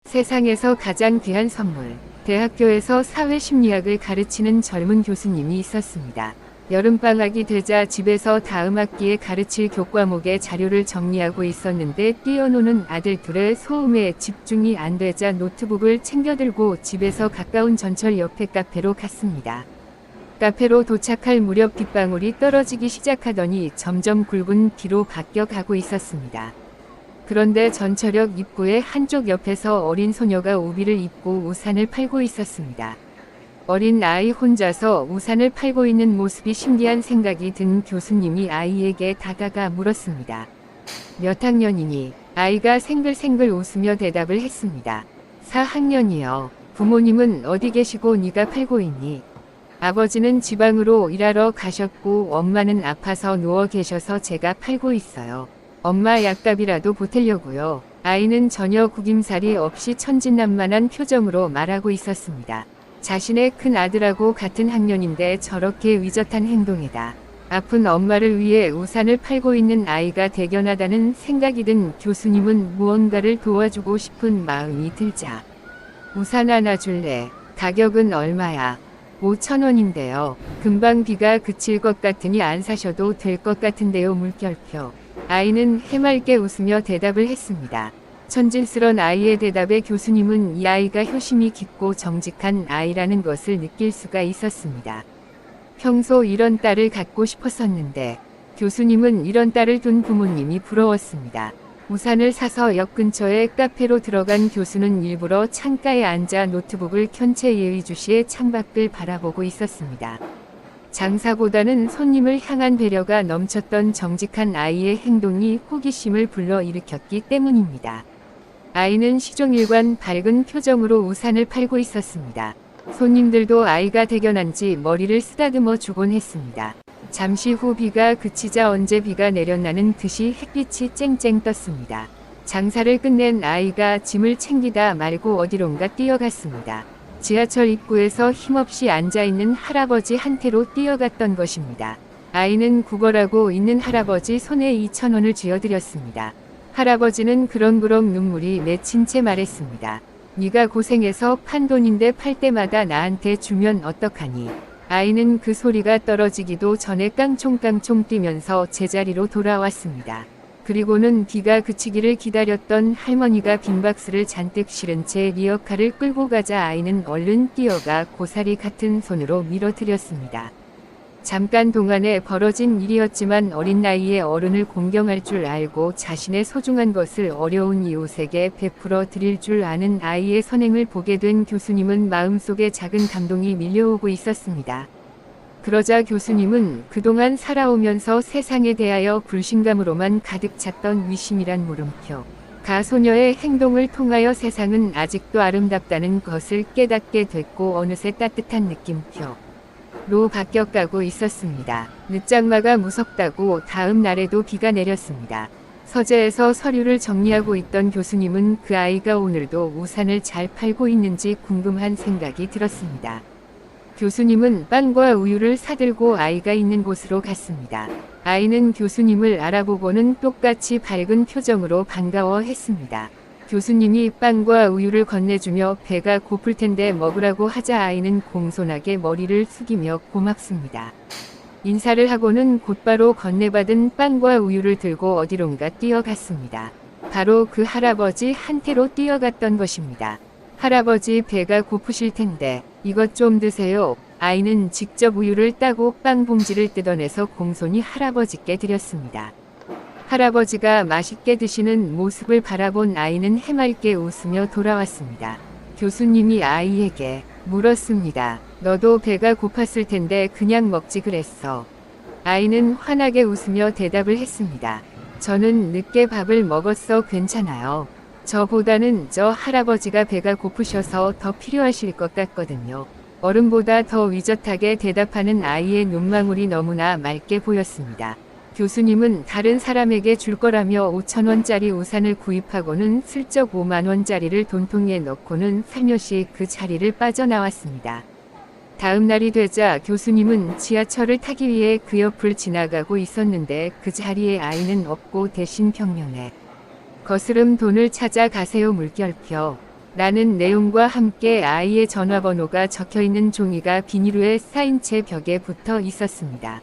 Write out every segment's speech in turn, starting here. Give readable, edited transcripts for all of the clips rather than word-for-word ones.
세상에서 가장 귀한 선물. 대학교에서 사회심리학을 가르치는 젊은 교수님이 있었습니다. 여름방학이 되자 집에서 다음 학기에 가르칠 교과목의 자료를 정리하고 있었는데 뛰어노는 아들 둘의 소음에 집중이 안 되자 노트북을 챙겨 들고 집에서 가까운 전철 옆에 카페로 갔습니다. 카페로 도착할 무렵 빗방울이 떨어지기 시작하더니 점점 굵은 비로 바뀌어 가고 있었습니다. 그런데 전철역 입구의 한쪽 옆에서 어린 소녀가 우비를 입고 우산을 팔고 있었습니다. 어린 아이 혼자서 우산을 팔고 있는 모습이 신기한 생각이 든 교수님이 아이에게 다가가 물었습니다. 몇 학년이니? 아이가 생글생글 웃으며 대답을 했습니다. 4학년이요. 부모님은 어디 계시고 네가 팔고 있니? 아버지는 지방으로 일하러 가셨고 엄마는 아파서 누워 계셔서 제가 팔고 있어요. 엄마 약값이라도 보태려고요. 아이는 전혀 구김살이 없이 천진난만한 표정으로 말하고 있었습니다. 자신의 큰 아들하고 같은 학년인데 저렇게 위젓한 행동이다. 아픈 엄마를 위해 우산을 팔고 있는 아이가 대견하다는 생각이 든 교수님은 무언가를 도와주고 싶은 마음이 들자. 우산 하나 줄래? 가격은 얼마야? 5,000원인데요. 금방 비가 그칠 것 같으니 안 사셔도 될 것 같은데요. 물결표. 아이는 해맑게 웃으며 대답을 했습니다. 천진스런 아이의 대답에 교수님은 이 아이가 효심이 깊고 정직한 아이라는 것을 느낄 수가 있었습니다. 평소 이런 딸을 갖고 싶었었는데 교수님은 이런 딸을 둔 부모님이 부러웠습니다. 우산을 사서 역 근처의 카페로 들어간 교수는 일부러 창가에 앉아 노트북을 켠 채 예의주시의 창밖을 바라보고 있었습니다. 장사보다는 손님을 향한 배려가 넘쳤던 정직한 아이의 행동이 호기심을 불러일으켰기 때문입니다. 아이는 시종일관 밝은 표정으로 우산을 팔고 있었습니다. 손님들도 아이가 대견한지 머리를 쓰다듬어 주곤 했습니다. 잠시 후 비가 그치자 언제 비가 내렸나는 듯이 햇빛이 쨍쨍 떴습니다. 장사를 끝낸 아이가 짐을 챙기다 말고 어디론가 뛰어갔습니다. 지하철 입구에서 힘없이 앉아있는 할아버지 한테로 뛰어갔던 것입니다. 아이는 구걸하고 있는 할아버지 손에 2,000원을 쥐어드렸습니다. 할아버지는 그렁그렁 눈물이 맺힌 채 말했습니다. 네가 고생해서 판 돈인데 팔 때마다 나한테 주면 어떡하니? 아이는 그 소리가 떨어지기도 전에 깡총깡총 뛰면서 제자리로 돌아왔습니다. 그리고는 비가 그치기를 기다렸던 할머니가 빈 박스를 잔뜩 실은 채 리어카를 끌고 가자 아이는 얼른 뛰어가 고사리 같은 손으로 밀어드렸습니다. 잠깐 동안에 벌어진 일이었지만 어린 나이에 어른을 공경할 줄 알고 자신의 소중한 것을 어려운 이웃에게 베풀어 드릴 줄 아는 아이의 선행을 보게 된 교수님은 마음속에 작은 감동이 밀려오고 있었습니다. 그러자 교수님은 그동안 살아오면서 세상에 대하여 불신감으로만 가득 찼던 위심이란 물음표. 가소녀의 행동을 통하여 세상은 아직도 아름답다는 것을 깨닫게 됐고 어느새 따뜻한 느낌표로 바뀌어가고 있었습니다. 늦장마가 무섭다고 다음 날에도 비가 내렸습니다. 서재에서 서류를 정리하고 있던 교수님은 그 아이가 오늘도 우산을 잘 팔고 있는지 궁금한 생각이 들었습니다. 교수님은 빵과 우유를 사들고 아이가 있는 곳으로 갔습니다. 아이는 교수님을 알아보고는 똑같이 밝은 표정으로 반가워했습니다. 교수님이 빵과 우유를 건네주며 배가 고플 텐데 먹으라고 하자 아이는 공손하게 머리를 숙이며 고맙습니다. 인사를 하고는 곧바로 건네받은 빵과 우유를 들고 어디론가 뛰어갔습니다. 바로 그 할아버지 한테로 뛰어갔던 것입니다. 할아버지 배가 고프실 텐데 이것 좀 드세요. 아이는 직접 우유를 따고 빵 봉지를 뜯어내서 공손히 할아버지께 드렸습니다. 할아버지가 맛있게 드시는 모습을 바라본 아이는 해맑게 웃으며 돌아왔습니다. 교수님이 아이에게 물었습니다. 너도 배가 고팠을 텐데 그냥 먹지 그랬어. 아이는 환하게 웃으며 대답을 했습니다. 저는 늦게 밥을 먹었어. 괜찮아요. 저보다는 저 할아버지가 배가 고프셔서 더 필요하실 것 같거든요. 어른보다 더 위젓하게 대답하는 아이의 눈망울이 너무나 맑게 보였습니다. 교수님은 다른 사람에게 줄 거라며 5,000원짜리 우산을 구입하고는 슬쩍 50,000원짜리를 돈통에 넣고는 살며시 그 자리를 빠져나왔습니다. 다음 날이 되자 교수님은 지하철을 타기 위해 그 옆을 지나가고 있었는데 그 자리에 아이는 없고 대신 평면에 거스름 돈을 찾아 가세요. 물결표. 라는 내용과 함께 아이의 전화번호가 적혀있는 종이가 비닐로에 쌓인 채 벽에 붙어 있었습니다.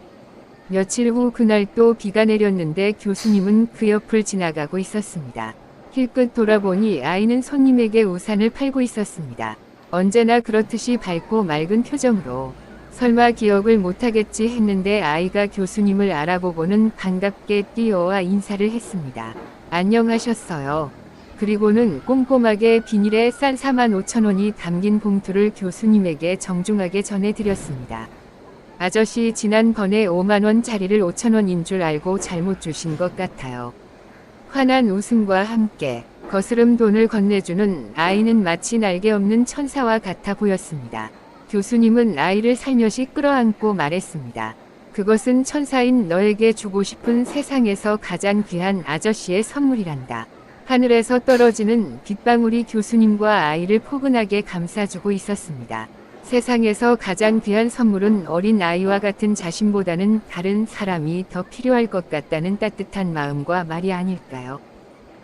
며칠 후 그날 또 비가 내렸는데 교수님은 그 옆을 지나가고 있었습니다. 힐끗 돌아보니 아이는 손님에게 우산을 팔고 있었습니다. 언제나 그렇듯이 밝고 맑은 표정으로 설마 기억을 못하겠지 했는데 아이가 교수님을 알아보고는 반갑게 뛰어와 인사를 했습니다. 안녕하셨어요. 그리고는 꼼꼼하게 비닐에 싼 45,000원이 담긴 봉투를 교수님에게 정중하게 전해드렸습니다. 아저씨 지난번에 5만원짜리를 5,000원인 줄 알고 잘못 주신 것 같아요. 환한 웃음과 함께 거스름 돈을 건네주는 아이는 마치 날개 없는 천사와 같아 보였습니다. 교수님은 아이를 살며시 끌어안고 말했습니다. 그것은 천사인 너에게 주고 싶은 세상에서 가장 귀한 아저씨의 선물이란다. 하늘에서 떨어지는 빗방울이 교수님과 아이를 포근하게 감싸주고 있었습니다. 세상에서 가장 귀한 선물은 어린 아이와 같은 자신보다는 다른 사람이 더 필요할 것 같다는 따뜻한 마음과 말이 아닐까요?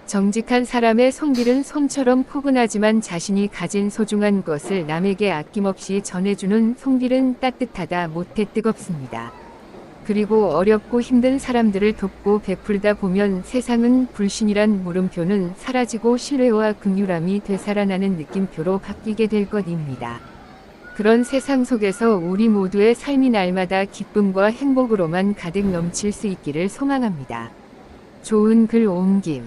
정직한 사람의 손길은 솜처럼 포근하지만 자신이 가진 소중한 것을 남에게 아낌없이 전해주는 손길은 따뜻하다 못해 뜨겁습니다. 그리고 어렵고 힘든 사람들을 돕고 베풀다 보면 세상은 불신이란 물음표는 사라지고 신뢰와 긍휼함이 되살아나는 느낌표로 바뀌게 될 것입니다. 그런 세상 속에서 우리 모두의 삶이 날마다 기쁨과 행복으로만 가득 넘칠 수 있기를 소망합니다. 좋은 글 옮김